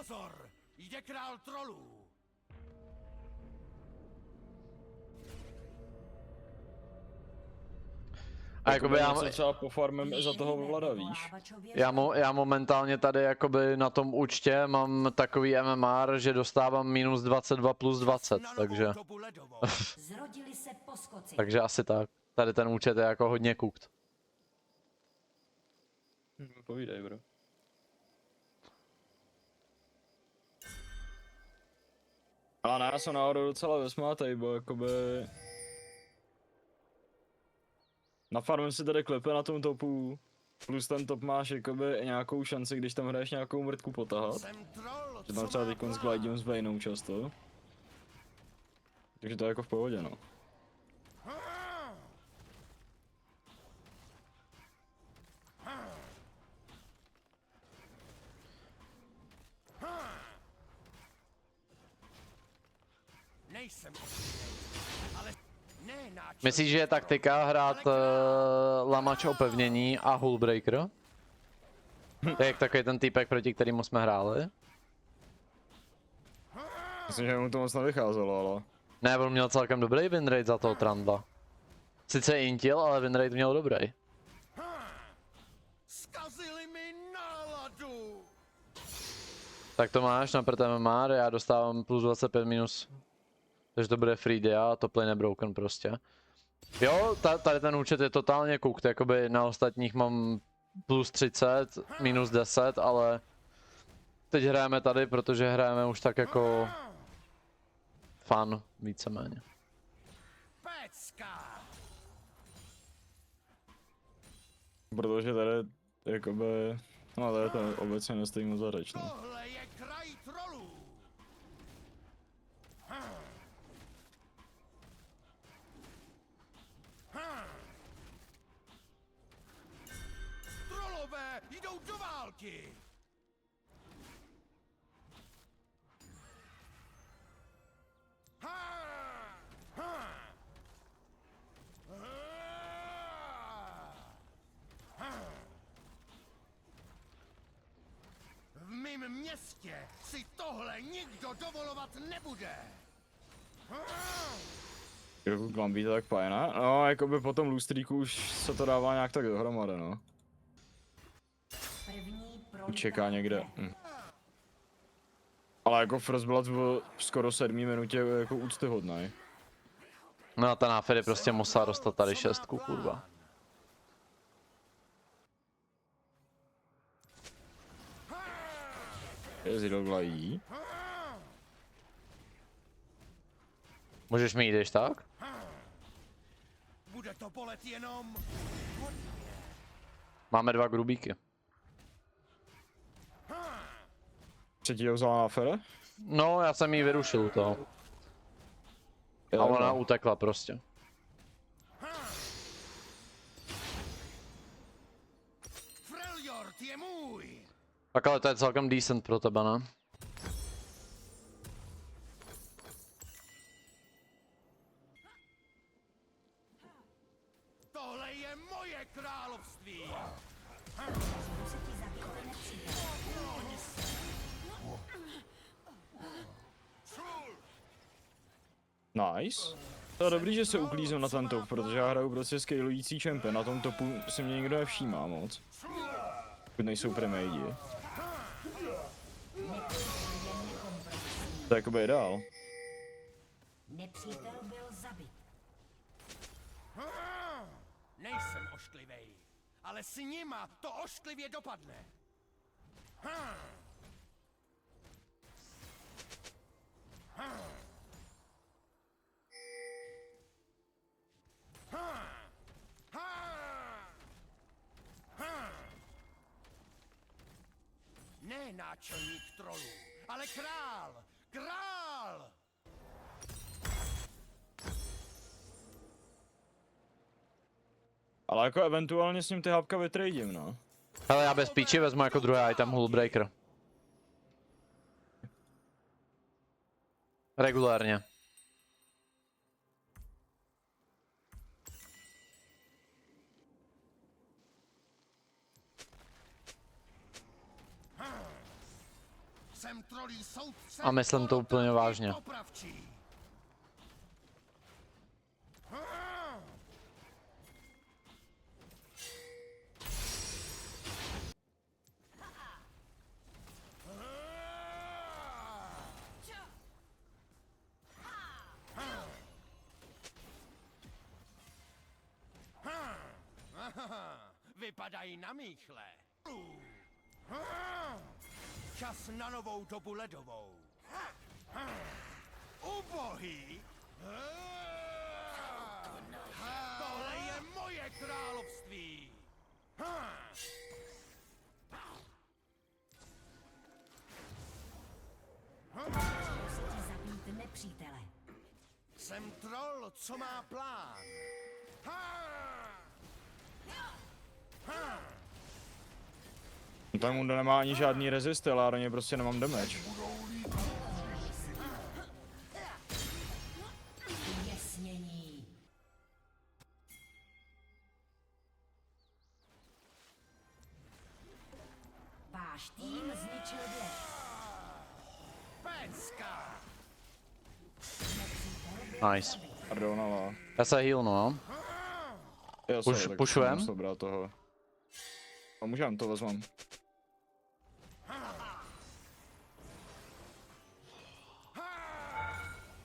Pozor! Jde král trolů! A jakoby já, se třeba pofarmem za toho Vlada, víš? já momentálně tady jakoby na tom účtě mám takový MMR, že dostávám minus 22 plus 20, takže... Zrodili se poskoci. takže asi tak. Tady ten účet je jako hodně cooked. Povídej, bro. Ale ne, já jsem náhodou docela vesmátej, bo jakoby... Na farmem si tady klepe na tom topu, plus ten top máš jakoby nějakou šanci, když tam hraješ nějakou mrtku potahat. Že tam třeba teď s glidím s Vaynou často. Takže to je jako v pohodě, no. Myslíš, že je taktika hrát lamač opevnění a hullbreaker? Jak takový ten týpek, proti kterému jsme hráli? Myslím, že mu to moc nevycházelo, ale... Ne, on měl celkem dobrý winrate za toho Trandla. Sice intil, ale winrate měl dobrý. Zkazili mi náladu! Tak to máš na MMR, já dostávám plus 25 minus. Takže to bude free dia a top lane je broken prostě. Jo, tady ten účet je totálně cooked, jakoby na ostatních mám plus 30, minus 10, ale teď hrajeme tady, protože hrajeme už tak jako fun, víceméně. Pecka! Protože tady, jakoby... No tady to obecně nestojí moc za řeč, no. Tohle je kraj trolů! Trolové jdou do války! V mém městě si tohle nikdo dovolovat nebude! Jako Glambí tak fajn, ne? No, jakoby po tom lustríku už se to dává nějak tak dohromady, no. Čeká někde. Ale jako Frostblood byl skoro 7. minutě jako úctyhodný. No a ten Afery prostě musel dostat tady 6, kurva. Je zidoglají. Můžeš mi jít, když tak? Bude to bolet jenom... Máme 2 grubíky. Třetí ho vzala na Fere? No, já jsem jí vyrušil u toho. A ona utekla prostě. Freljord je můj! Tak ale to je celkem decent pro tebe, ne? Tohle je moje království! Nice. To je dobrý, že se uklízím na ten top, protože já hraju prostě scalující champion. Na tom topu si mě nikdo nevšímá moc. Pokud nejsou premejdi. To je jakoby ideál. Nepřítel byl zabit. Nejsem ošklivej, ale s nima to ošklivě dopadne. Ne náčelník trolů, ale král! Král! Ale jako eventuálně s ním ty hápka vytradím, no. Hele, já bez píči vezmu jako druhý item Hullbreaker. Regulárně. Jsem trolí soudce, A myslím to úplně porota i vážně. popravčí. Vypadají na míchle. Čas na novou dobu ledovou. Ubohý? Tohle je moje království. Podařilo se ti zabít nepřítele. Jsem troll, co má plán. Tam Mundo nemá ani žádný resist, ale já prostě nemám damage. Uvěsnění. Váš tým zničil věž. Pecka. Nepřítel byl Nice. zabit. Pardon, ale... Já se healnu, no. Jo, Pušujem? Dobrá toho. A můžem, to vezmem.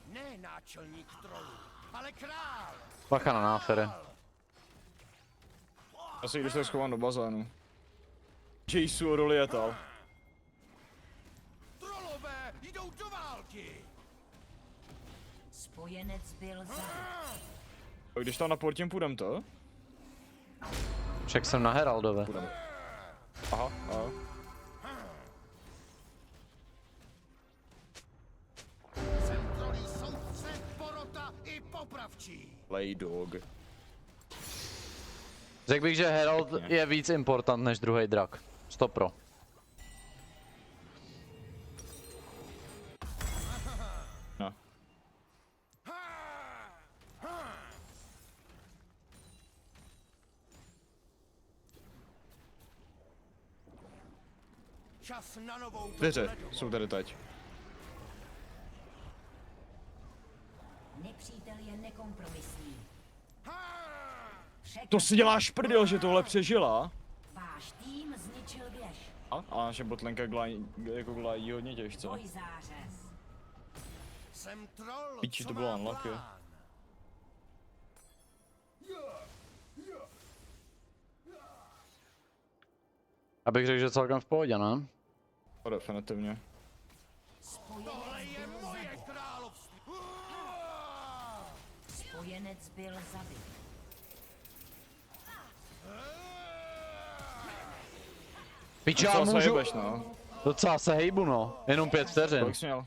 Ne náčelník trolů, ale král. Bacha na náfery. Asi když se schovám do bazénu. Jasu roli letal. Trolové jdou do války. Spojenec byl zabit. A když tam na portím půjdem to? Však jsem na Heraldove. Aha, aha. Jsem trolí soudce, porota i popravčí. Play dog. Řekl bych, že Herald Pěkně. je víc important než druhý drak. 100 pro. No. Čas na novou dobu Dveře ledovou. jsou tady teď. Nepřítel je nekompromisní. To si děláš prdel, že tohle přežila? Váš tým zničil věž. A naše botlenka jako glají hodně těžce. Dvojzářez. Jsem troll, Píči, co to bylo má unlucky. plán. Abych řekl, že celkem v pohodě, ne? To definitivně. Tohle je Spojenec byl moje zabit. království. Spojenec byl zabit. Pič, já Docela se můžu... hejbeš, no. Docela se hejbu, no. Jenom 5 vteřin. Kolik jsi měl?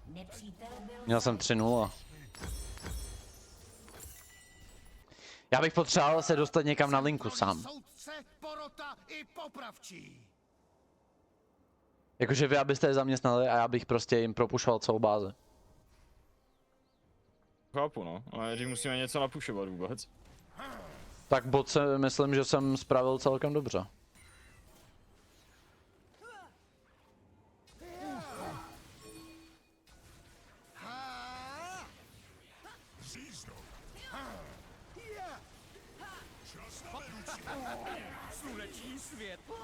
Nepřítel byl Měl jsem 3-0. Já bych potřeboval se dostat někam na linku sám. Soudce, porota i popravčí. Jakože vy abyste je zaměstnali a já bych prostě jim propušoval celou bázi. Chápu, no. Ale nejdřív musíme něco napušovat vůbec. Tak bot se myslím, že jsem spravil celkem dobře. Sluneční světlo?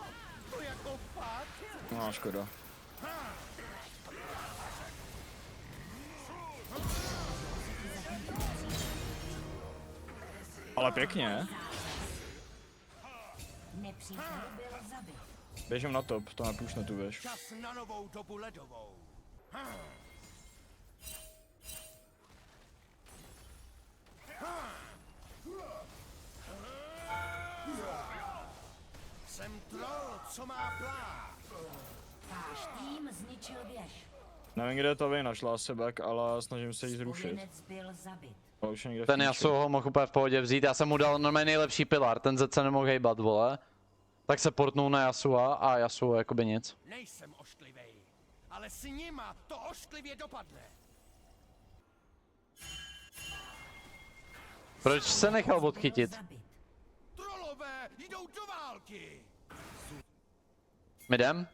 To jako fakt? No, škoda. Ale pěkně. Nepřítel byl zabit. Běžím na top, to nepušne tu věž. Čas na novou dobu ledovou. Jsem troll, co má plán. Váš tým zničil věž. Nevím, kde je ta vejna, šla se back, ale snažím se jí zrušit. Spojenec byl zabit. Ale už je někde v Ten píči. Yasuo ho mohl úplně v pohodě vzít, já jsem mu dal normálně nejlepší pilar, ten Z se nemohl hejbat, vole. Tak se portnul na Yasua a Yasuo jakoby nic. Nejsem ošklivej, ale s nima to ošklivě dopadne. Proč se nechal odchytit? Byl zabit. Trolové jdou do války. My jdem?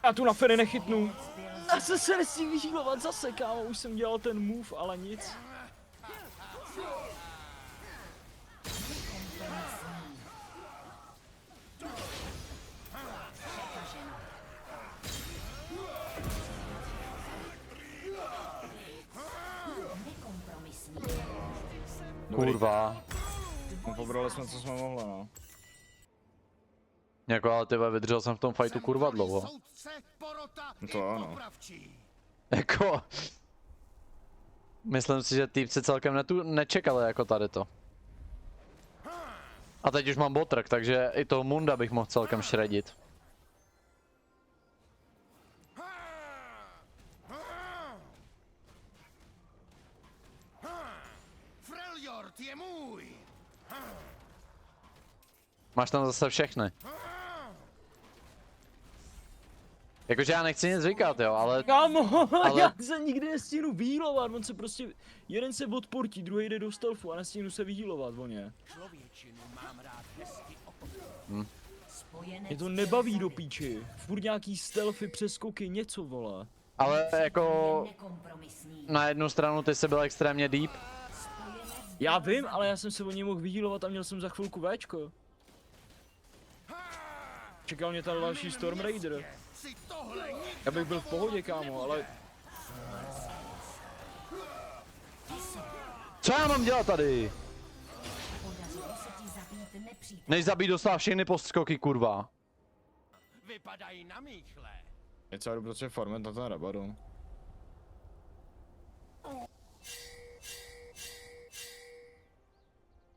Já tu na Fery nechytnu. Já se nesmím vyhýlovat zase, kámo, už jsem dělal ten move, ale nic. Nekompromisní. Kurva. No, pobrali jsme, co jsme mohli, no. Jako ale tyhle vydržel jsem v tom fightu kurva dlouho. Soudce, porota No i to ano. popravčí. Jako... Myslím si, že týpci celkem nečekali jako tady to. A teď už mám botrk, takže i toho Munda bych mohl celkem šredit. Freljord je můj. Máš tam zase všechny. Jakože já nechci nic říkat, jo, ale... Kámo, Ale- já se nikdy nestíhnu vyhýlovat, on se prostě, jeden se odportí, druhý jde do stealthu a nestíhnu se vyhýlovat o ně. Člověčinu mám rád hezky Spojenec Mě to byl nebaví do zabit. píči, furt nějaký stealthy, přeskoky, něco vole. Ale jako... Nekompromisní. Na jednu stranu ty jsi byl extrémně deep. Spojenec Já vím, ale já jsem se o něj mohl vyhýlovat a měl jsem za chvilku Včko. Čekal mě tady další Storm Raider. si tohle nikdo Já bych byl v pohodě, kámo, ale Co já mám dělat tady? podařilo se ti zabít nepřítel. Než zabít dostal všechny postskoky, kurva. vypadají na míchle. něco jdu prostě farmet na ten rabadu.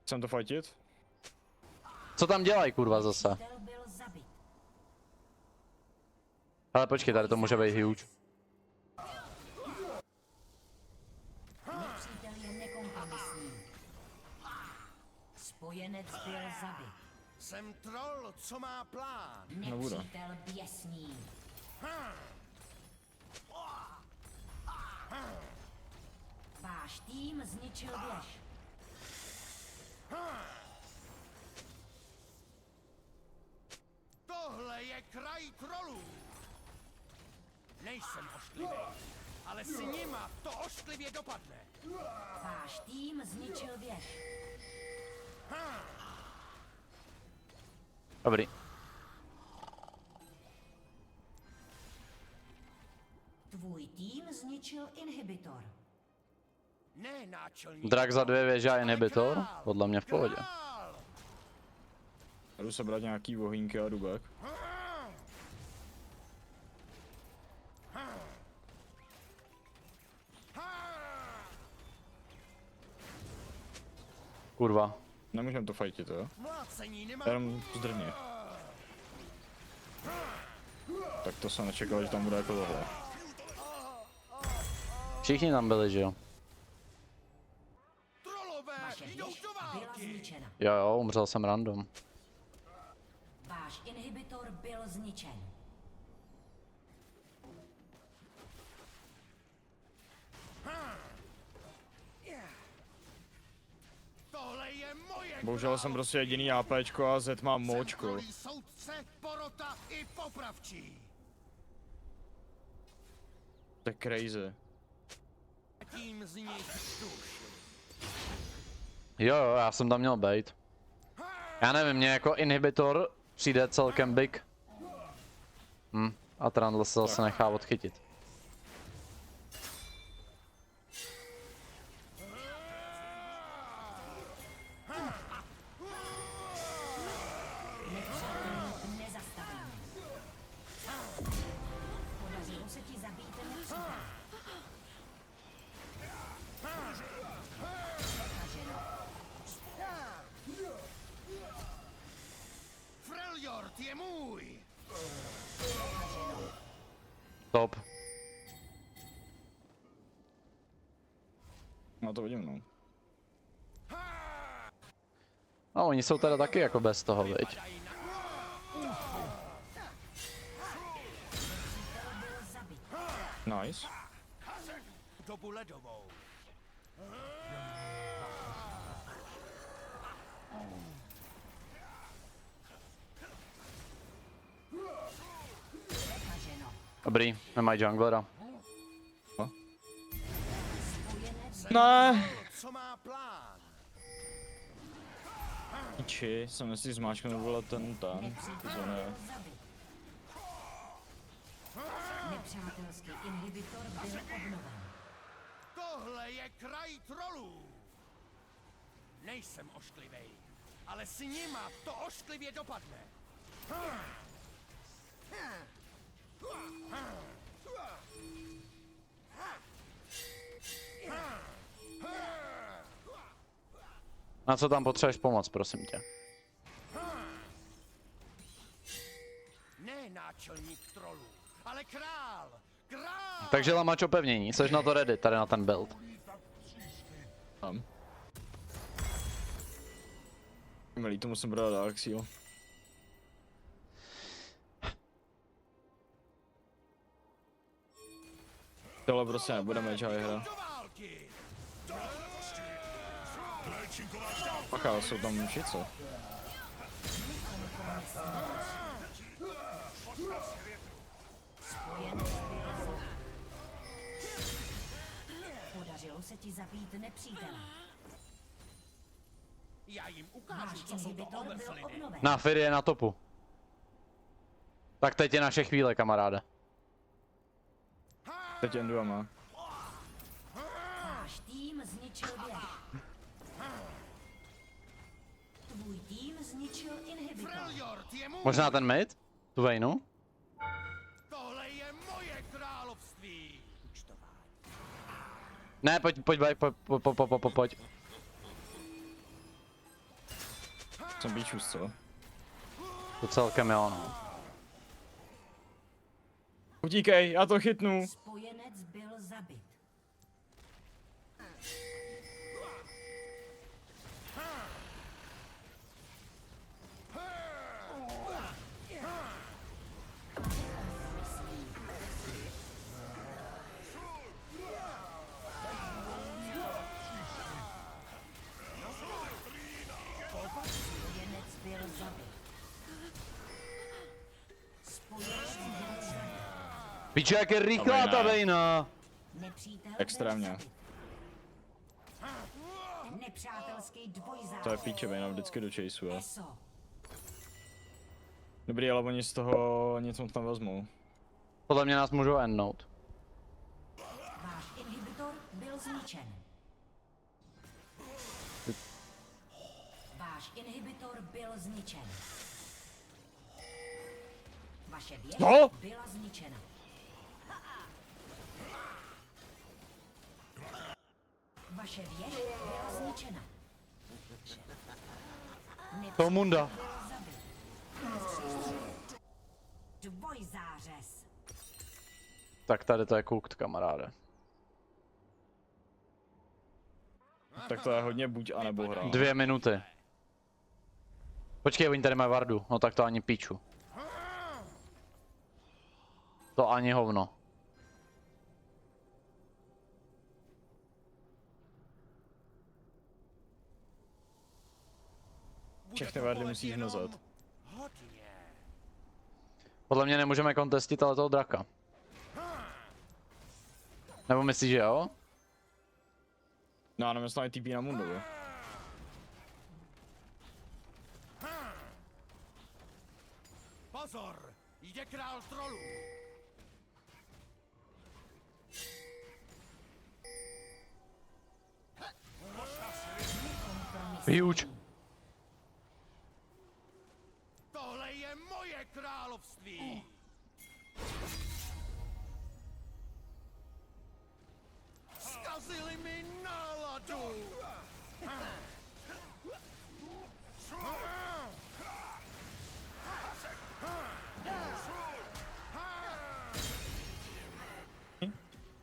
Chcem to fightit? Co tam dělají, kurva, zase? Nepřítel byl zabit. Ale počkej, tady to může být huge. Nepřítel je nekompromisní. Spojenec byl zabit. Jsem troll, co má plán. Nebude. Nepřítel běsní. Váš tým zničil věž. Tohle je kraj trolů. Nejsem ošklivý, ale s nima to ošklivě dopadne. Váš tým zničil věž. Dobrý. Tvůj tým zničil inhibitor. Ne, náčelník. Drak za 2 věže a ale inhibitor? král. Podle mě v pohodě. Král. Jdu se brát nějaký vohýnky a dubek. Kurva. Nemůžem to fightit, jo? Mlácení nemá. Jenom zdrně. Tak to jsem nečekal, že tam bude jako tohle. Všichni tam byli, že jo? Trolové Vaše jdou věž do byla války. zničena. Jo, umřel jsem random. Váš inhibitor byl zničen. Tohle je moje. Bohužel jsem prostě jediný APčko a Z mám močko. Trolí soudce, porota i popravčí. To je crazy. Tím z nich duši. Jo, já jsem tam měl být. Já nevím, mně jako inhibitor přijde celkem big. A Trundle se zase nechá odchytit. Nepřítel nezastavený. Podařilo se ti zabít nepřítel. Zakaženo. Freljord je můj. Top. No to vidím, no. A oni jsou teda taky jako bez toho, viď? Padají na Byl zabit. Nice. dobu ledovou. Zakaženo. Dobrý, nemají junglera. Ne! Co má plán? Či, jsem si zmáčknul vole ten. Nepřítel zabit. Nepřátelský inhibitor byl obnoven. Tohle je kraj trolů. Nejsem ošklivej, ale s nima to ošklivě dopadne. Na co tam potřebuješ pomoc, prosím tě? Ne náčelník trolů, ale král. Král! Takže lamač opevnění, jsi na to ready, tady na ten build. Tam. Milý, to musím brát Dark Seal. Tohle prostě nebudeme žádný hra. Do války! Pacha, jsou tam šice. Podařilo se ti zabít nepřítele. Já jim ukážu, Váš co jsou to inhibitor byl oberfliny. obnoven. Na Fury je na topu. Tak teď je naše chvíle, kamaráde. Teď Endua má. Váš tým zničil věž. Tvůj tým zničil inhibitor. Freljord je můj! Možná ten mid? Tu Vaynu? Tohle je moje království! Ne, pojď, pojď. Jsem bíčus, co? To celkem jo, no. Utíkej, já to chytnu. Spojenec byl zabit. Spojenec byl zabit. Spojenec byl zabit. Piče, jak je rychlá ta Vayna! Nepřítel Extrémně. byl zabit. Nepřátelský dvojzář. To je píčevina, vždycky do chaseuje. ESO. Dobrý, ale oni z toho něco tam vezmou. Podle mě nás můžou endnout. Váš inhibitor byl zničen. Váš inhibitor byl zničen. Vaše věž No! byla zničena. Vaše věž byla zničena. To Munda. Byl zabit. Dvojzářez. Tak tady to je cooked, kamaráde. Tak to je hodně buď a nebo hra. 2 minuty. Počkej, oni tady mají vardu. No tak to ani píču. To ani hovno. Všechny vardy musíš nazvat. Hodně. Podle mě nemůžeme kontestit ale toho draka. Nebo myslíš, že jo? No, já nemyslím TP na Mundovi. Pozor! Jde král trolů! Huge. Tohle je moje království! Zkazili mi náladu!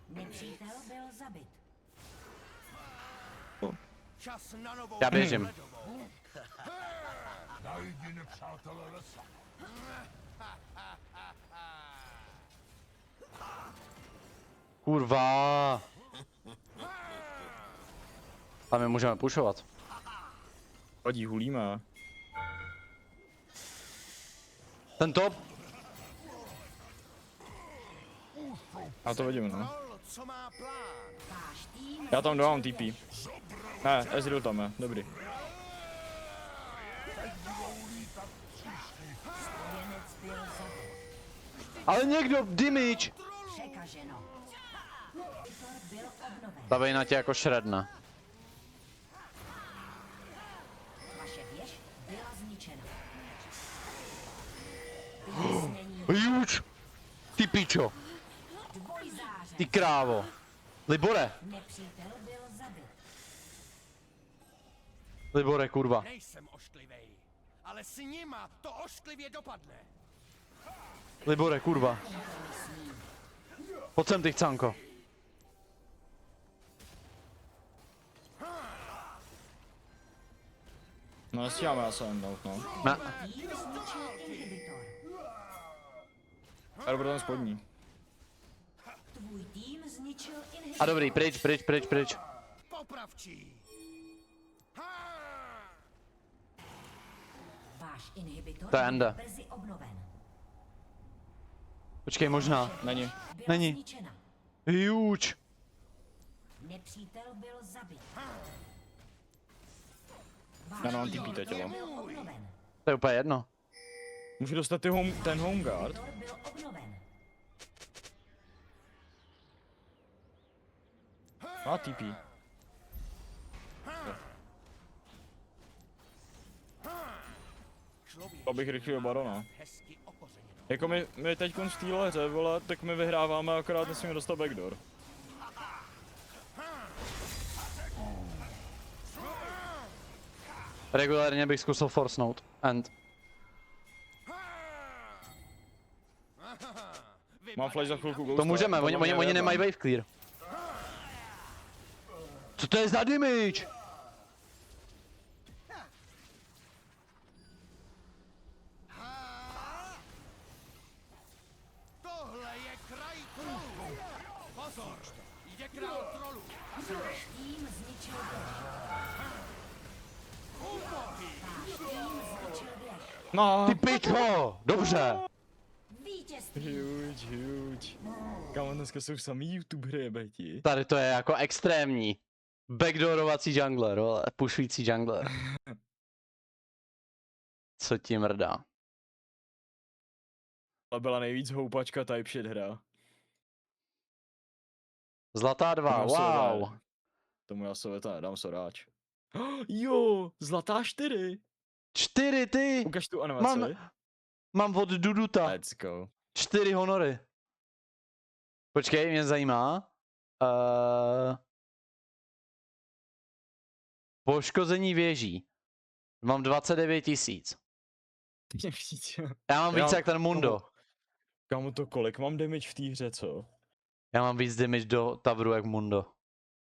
Nepřítel byl zabit. Čas na novou Já běžím. ledovou. Najdi nepřátele lesa. Kurva. A my můžeme pušovat. Hodí, hulíme. Ten top. Já to vidím, no. Troll, co má plán. Váš tým Já tam dávám TP. Ne, Ezreal tam je, dobrý. spojenec byl zabit. Ale někdo, damage! Překaženo. Inhibitor byl obnoven. Ta vejna tě jako šredne. Vaše věž byla zničena. Vytěsnění Huge! Ty pičo, dvojzáře. ty krávo. Libore, Nepřítel byl zabit. Libore, kurva. Nejsem ošklivej, ale s nima to ošklivě dopadne. Libore, kurva. Pojď sem, ty chcanko. No nestíháme já se endout, no. Ne, Tým zničil inhibitor. Já jdu pro ten spodní. Tvůj tým zničil inhibitor. a dobrý, pryč, pryč, pryč, pryč. Popravčí. Váš inhibitor To je Enda. byl brzy obnoven. Počkej, možná. Není. Byla Není. zničena. Huge! Nepřítel byl zabit. Já mám TP teď, jo. Byl obnoven. To je úplně jedno. Můžu dostat ten home guard? Inhibitor byl obnoven. Má TP. Abych rychlil barona. Hezky okořeněno. Jako my teď v téhle hře, vole, tak my vyhráváme, akorát nesmíme dostat backdoor. Regulárně bych zkusil forcenout. End. Mám flash za chvilku ghosta. To můžeme, podle mě oni nemají vyjedám. wave clear. Co to je za damage? Tohle je kraj trolů. Pozor, jde král trolů. Váš tým zničil věž. Ubohý. Váš tým zničil věž. No, Ty pičo! Dobře. Vítězství. huge. Kámo, dneska jsou samý youtubery, jebeti. Tady to je jako extrémní. Backdoorovací jungler, vole, pushující jungler. Co ti mrdá? To byla nejvíc houpačka type shit hra. Zlatá 2, Tomu já se wow. nedá- Tomu já se dám soráč. Jo, zlatá 4. 4 ty! Ukaž tu animaci. Mám od Duduta. Let's go. 4 honory. Počkej, mě zajímá. Poškození věží. Mám 29 000. Ty víc, jo. Já mám víc jak ten Mundo. Kámo, to kolik mám damage v té hře, co? Já mám víc damage do Tavru jak Mundo.